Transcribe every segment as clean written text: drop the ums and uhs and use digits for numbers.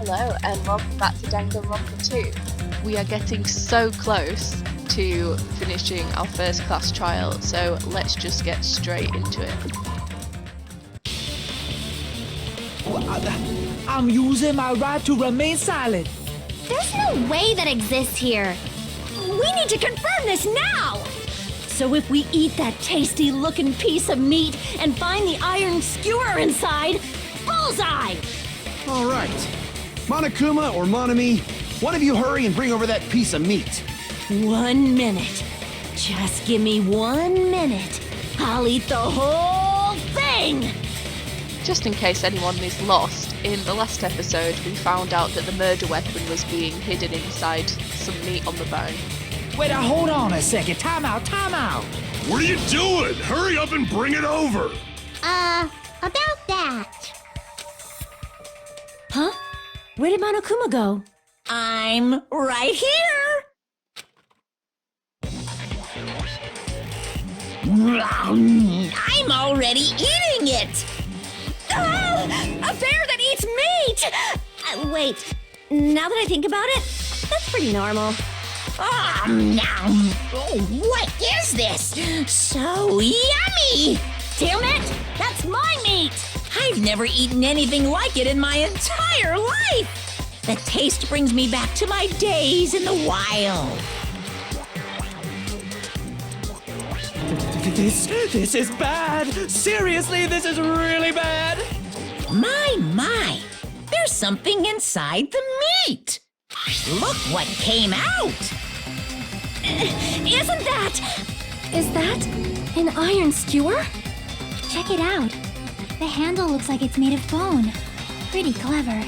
Hello and welcome back to Danganronpa 2. We are getting so close to finishing our first class trial, so let's just get straight into it. I'm using my right to remain silent. There's no way that exists here. We need to confirm this now! So if we eat that tasty-looking piece of meat and find the iron skewer inside, bullseye! All right. Monokuma or Monami, one of you hurry and bring over that piece of meat. 1 minute. Just give me 1 minute. I'll eat the whole thing! Just in case anyone is lost, in the last episode we found out that the murder weapon was being hidden inside some meat on the bone. Wait, hold on a second. Time out. What are you doing? Hurry up and bring it over! About that. Huh? Where did Monokuma go? I'm right here! I'm already eating it! A bear that eats meat! Wait, now that I think about it, that's pretty normal. What is this? So yummy! Damn it! That's my meat! I've never eaten anything like it in my entire life! The taste brings me back to my days in the wild. This is bad. Seriously, this is really bad. My, there's something inside the meat! Look what came out! Is that an iron skewer? Check it out. The handle looks like it's made of bone. Pretty clever.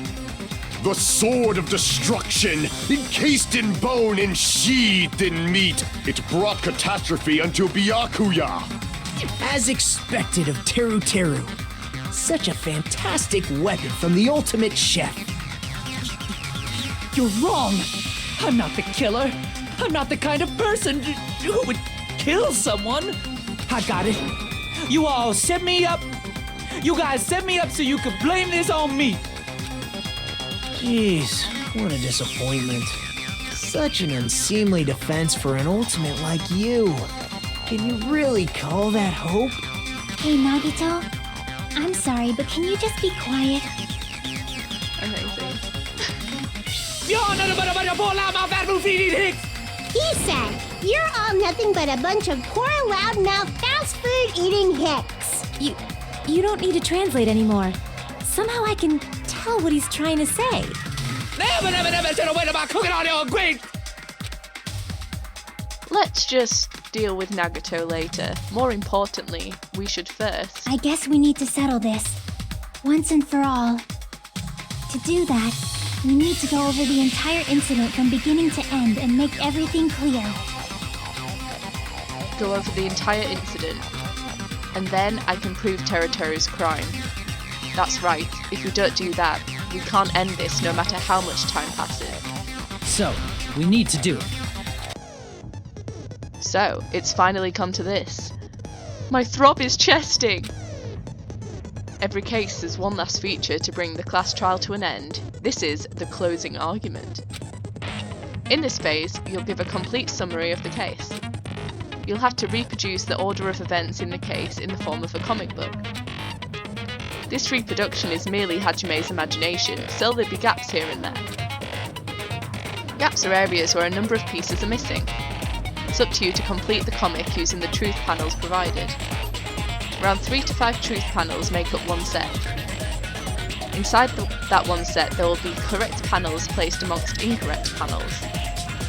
The sword of destruction, encased in bone and sheathed in meat, it brought catastrophe unto Byakuya. As expected of Teruteru. Such a fantastic weapon from the ultimate chef. You're wrong. I'm not the killer. I'm not the kind of person who would kill someone. I got it. You all set me up. You guys set me up so you could blame this on me. Jeez, what a disappointment. Such an unseemly defense for an ultimate like you. Can you really call that hope? Hey, Nagito. I'm sorry, but can you just be quiet? Amazing. He said, "You're all nothing but a bunch of poor, loudmouth, fast food eating hicks." You don't need to translate anymore. Somehow I can tell what he's trying to say. Never said a word about cooking on your grate. Let's just deal with Nagato later. More importantly, we should first... I guess we need to settle this. Once and for all. To do that, we need to go over the entire incident from beginning to end and make everything clear. Go over the entire incident. And then I can prove Teruteru's crime. That's right, if we don't do that, we can't end this no matter how much time passes. So, we need to do it. So, it's finally come to this. My throb is chesting! Every case has one last feature to bring the class trial to an end. This is the closing argument. In this phase, you'll give a complete summary of the case. You'll have to reproduce the order of events in the case in the form of a comic book. This reproduction is merely Hajime's imagination, so there'll be gaps here and there. Gaps are areas where a number of pieces are missing. It's up to you to complete the comic using the truth panels provided. Around 3 to 5 truth panels make up one set. Inside that one set there will be correct panels placed amongst incorrect panels.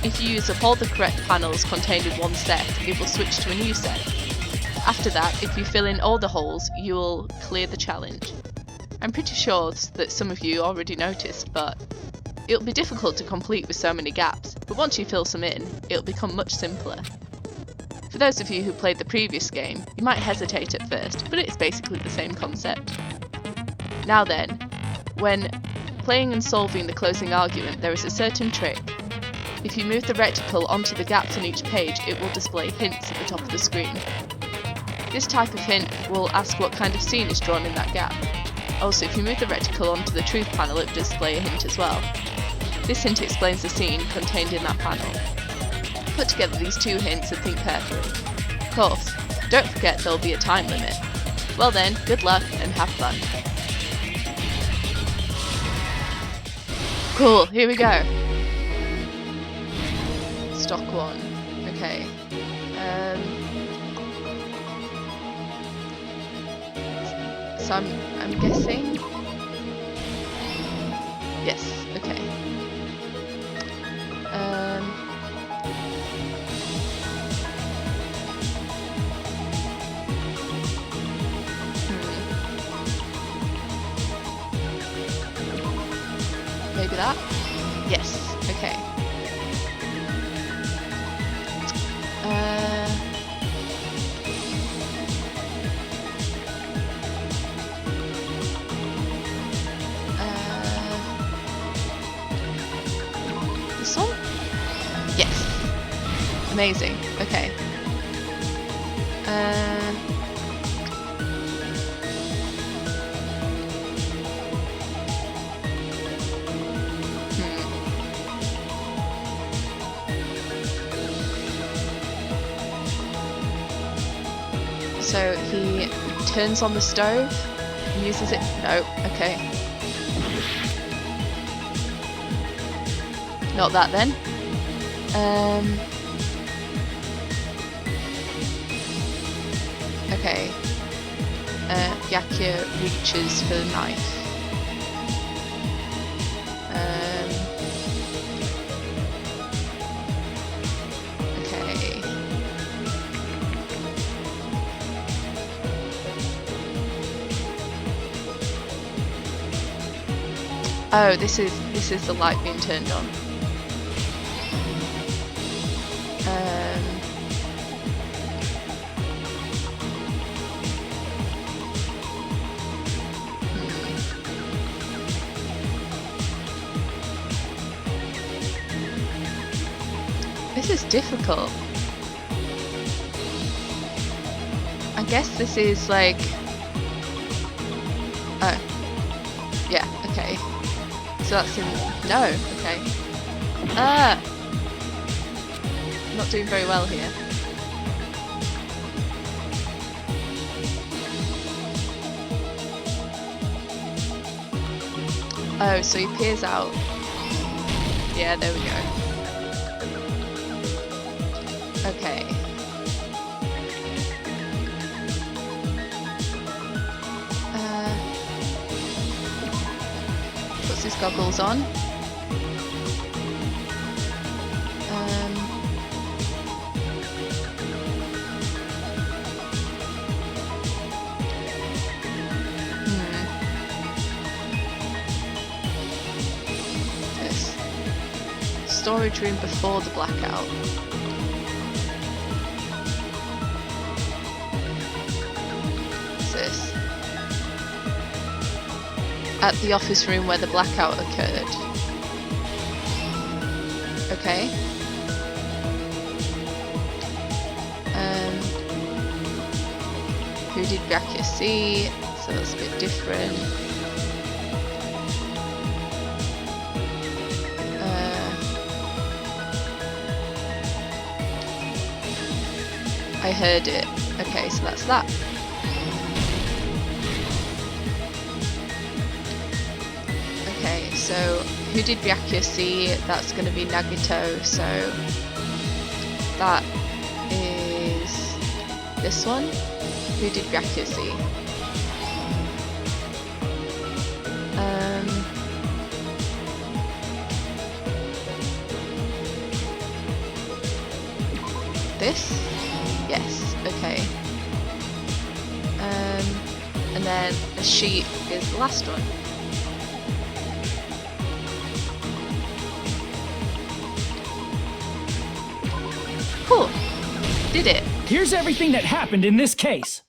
If you use up all the correct panels contained in one set, it will switch to a new set. After that, if you fill in all the holes, you will clear the challenge. I'm pretty sure that some of you already noticed, but it'll be difficult to complete with so many gaps, but once you fill some in, it'll become much simpler. For those of you who played the previous game, you might hesitate at first, but it's basically the same concept. Now then, when playing and solving the closing argument, there is a certain trick. If you move the reticle onto the gaps on each page, it will display hints at the top of the screen. This type of hint will ask what kind of scene is drawn in that gap. Also, if you move the reticle onto the truth panel, it does display a hint as well. This hint explains the scene contained in that panel. Put together these two hints and think carefully. Of course, don't forget there'll be a time limit. Well then, good luck and have fun. Cool, here we go. Stock 1. Okay. So I'm guessing. Yes. Okay. Maybe that. Yes. Okay. This one? Yes. Amazing. Okay. So he turns on the stove and uses it. No, okay. Not that then. Okay. Byakuya reaches for the knife. Okay. Oh, this is the light being turned on. This is difficult. I guess this is like... Oh. Yeah, okay. So that's in... No, okay. I'm not doing very well here. Oh, so he peers out. Yeah, there we go. Okay. Puts his goggles on. This. Storage room before the blackout. At the office room where the blackout occurred. Okay. Who did Byakuya see? So that's a bit different. I heard it. Okay, so that's that. Okay, so who did Byakuya see? That's going to be Nagito, so that is this one. Who did Byakuya see? This? Yes, okay. And then a sheet is the last one. Cool. Did it. Here's everything that happened in this case.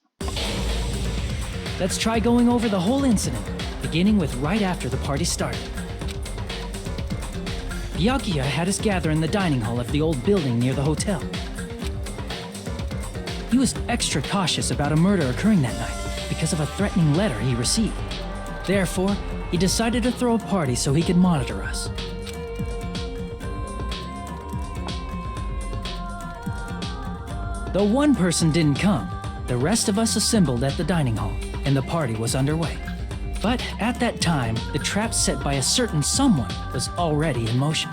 Let's try going over the whole incident, beginning with right after the party started. Byakuya had us gather in the dining hall of the old building near the hotel. He was extra cautious about a murder occurring that night because of a threatening letter he received. Therefore, he decided to throw a party so he could monitor us. Though one person didn't come, the rest of us assembled at the dining hall, and the party was underway. But at that time, the trap set by a certain someone was already in motion.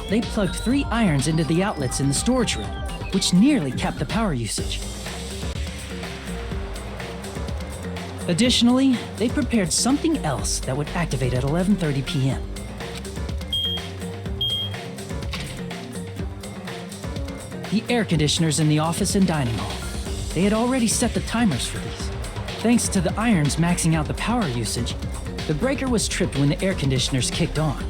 They plugged 3 irons into the outlets in the storage room, which nearly capped the power usage. Additionally, they prepared something else that would activate at 11:30 p.m. The air conditioners in the office and dining hall. They had already set the timers for these. Thanks to the irons maxing out the power usage, the breaker was tripped when the air conditioners kicked on.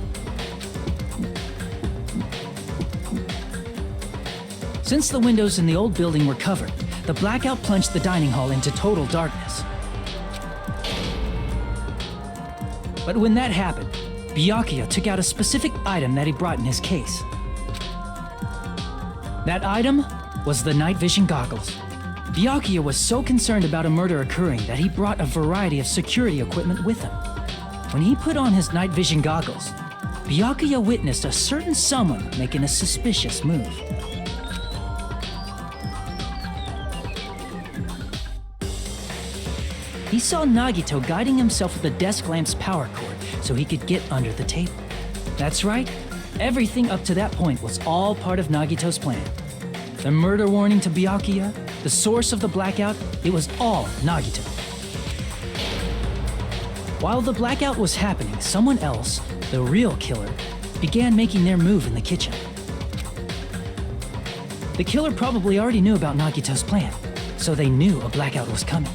Since the windows in the old building were covered, the blackout plunged the dining hall into total darkness. But when that happened, Byakuya took out a specific item that he brought in his case. That item was the night vision goggles. Byakuya was so concerned about a murder occurring that he brought a variety of security equipment with him. When he put on his night vision goggles, Byakuya witnessed a certain someone making a suspicious move. He saw Nagito guiding himself with the desk lamp's power cord so he could get under the table. That's right, everything up to that point was all part of Nagito's plan. The murder warning to Byakuya, the source of the blackout, it was all Nagito. While the blackout was happening, someone else, the real killer, began making their move in the kitchen. The killer probably already knew about Nagito's plan, so they knew a blackout was coming.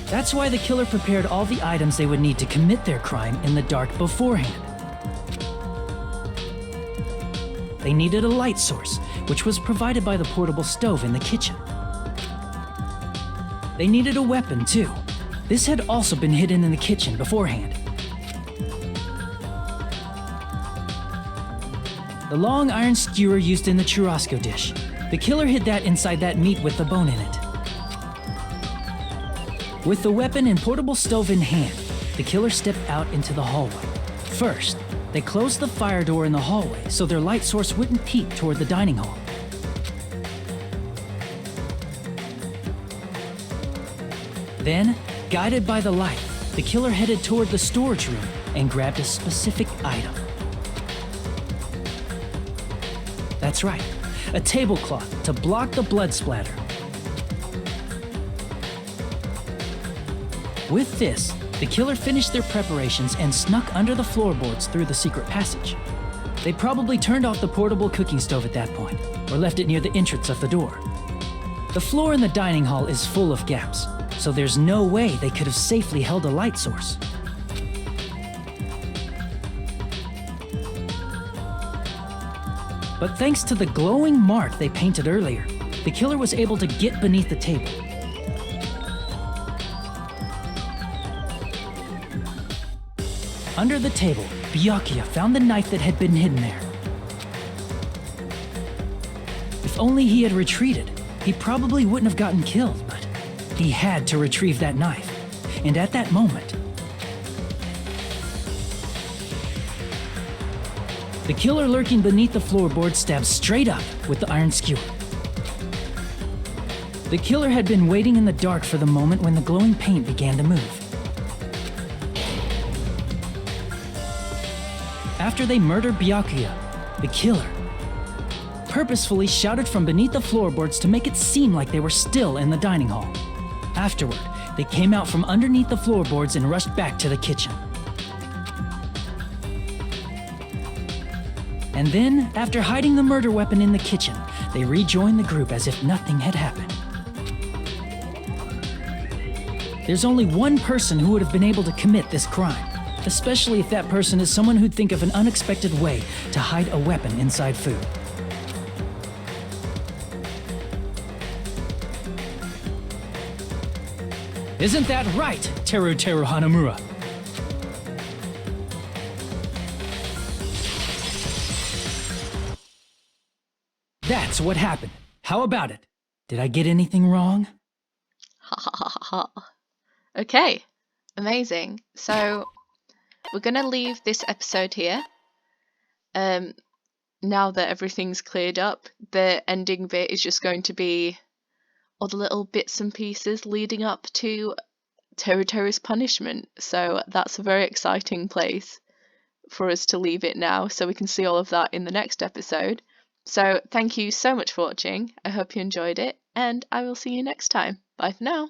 That's why the killer prepared all the items they would need to commit their crime in the dark beforehand. They needed a light source, which was provided by the portable stove in the kitchen. They needed a weapon, too. This had also been hidden in the kitchen beforehand. The long iron skewer used in the churrasco dish. The killer hid that inside that meat with the bone in it. With the weapon and portable stove in hand, the killer stepped out into the hallway. First, they closed the fire door in the hallway so their light source wouldn't peek toward the dining hall. Then, guided by the light, the killer headed toward the storage room and grabbed a specific item. That's right, a tablecloth to block the blood splatter. With this, the killer finished their preparations and snuck under the floorboards through the secret passage. They probably turned off the portable cooking stove at that point, or left it near the entrance of the door. The floor in the dining hall is full of gaps, so there's no way they could have safely held a light source. But thanks to the glowing mark they painted earlier, the killer was able to get beneath the table. Under the table, Byakuya found the knife that had been hidden there. If only he had retreated, he probably wouldn't have gotten killed, but he had to retrieve that knife. And at that moment, the killer lurking beneath the floorboard stabbed straight up with the iron skewer. The killer had been waiting in the dark for the moment when the glowing paint began to move. After they murdered Byakuya, the killer purposefully shouted from beneath the floorboards to make it seem like they were still in the dining hall. Afterward, they came out from underneath the floorboards and rushed back to the kitchen. And then, after hiding the murder weapon in the kitchen, they rejoined the group as if nothing had happened. There's only one person who would have been able to commit this crime, especially if that person is someone who'd think of an unexpected way to hide a weapon inside food. Isn't that right, Teruteru Hanamura? That's what happened. How about it? Did I get anything wrong? Okay, amazing. So we're gonna leave this episode here. Now that everything's cleared up, the ending bit is just going to be all the little bits and pieces leading up to Teruteru's punishment. So that's a very exciting place for us to leave it now, so we can see all of that in the next episode. So thank you so much for watching. I hope you enjoyed it, and I will see you next time. Bye for now.